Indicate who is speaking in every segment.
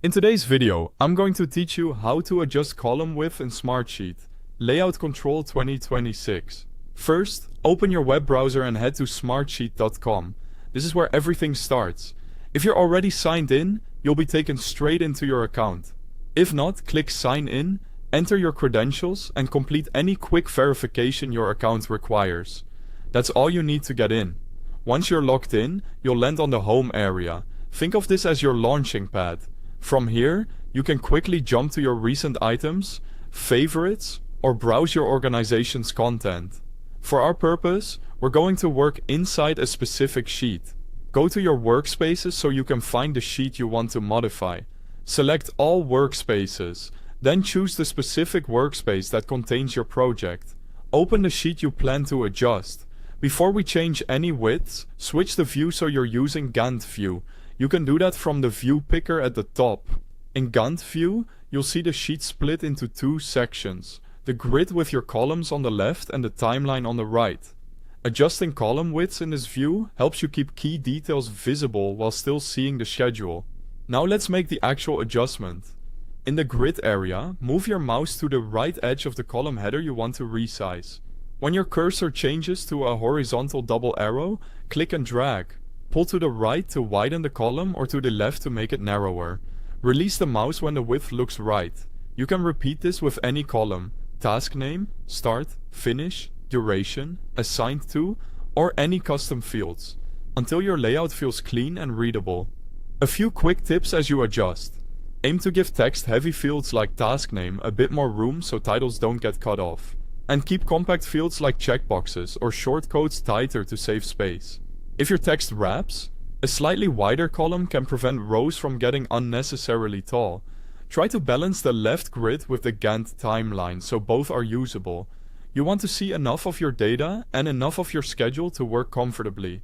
Speaker 1: In today's video, I'm going to teach you how to adjust column width in Smartsheet, Layout Control 2026. First, open your web browser and head to smartsheet.com. This is where everything starts. If you're already signed in, you'll be taken straight into your account. If not, click Sign In, enter your credentials, and complete any quick verification your account requires. That's all you need to get in. Once you're logged in, you'll land on the home area. Think of this as your launching pad. From here, you can quickly jump to your recent items, favorites, or browse your organization's content. For our purpose, we're going to work inside a specific sheet. Go to your workspaces so you can find the sheet you want to modify. Select all workspaces, then choose the specific workspace that contains your project. Open the sheet you plan to adjust. Before we change any widths, switch the view so you're using Gantt view. You can do that from the view picker at the top. In Gantt view, you'll see the sheet split into two sections, the grid with your columns on the left and the timeline on the right. Adjusting column widths in this view helps you keep key details visible while still seeing the schedule. Now let's make the actual adjustment. In the grid area, move your mouse to the right edge of the column header you want to resize. When your cursor changes to a horizontal double arrow, click and drag. Pull to the right to widen the column or to the left to make it narrower. Release the mouse when the width looks right. You can repeat this with any column: task name, start, finish, duration, assigned to, or any custom fields, until your layout feels clean and readable. A few quick tips as you adjust. Aim to give text-heavy fields like task name a bit more room so titles don't get cut off. And keep compact fields like checkboxes or shortcodes tighter to save space. If your text wraps, a slightly wider column can prevent rows from getting unnecessarily tall. Try to balance the left grid with the Gantt timeline so both are usable. You want to see enough of your data and enough of your schedule to work comfortably.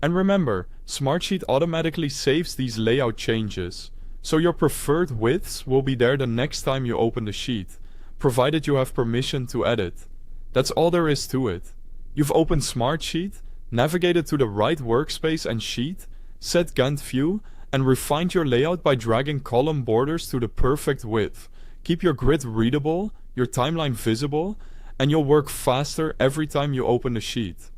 Speaker 1: And remember, Smartsheet automatically saves these layout changes, so your preferred widths will be there the next time you open the sheet, provided you have permission to edit. That's all there is to it. You've opened Smartsheet, navigated to the right workspace and sheet, set Gantt view, and refined your layout by dragging column borders to the perfect width. Keep your grid readable, your timeline visible, and you'll work faster every time you open the sheet.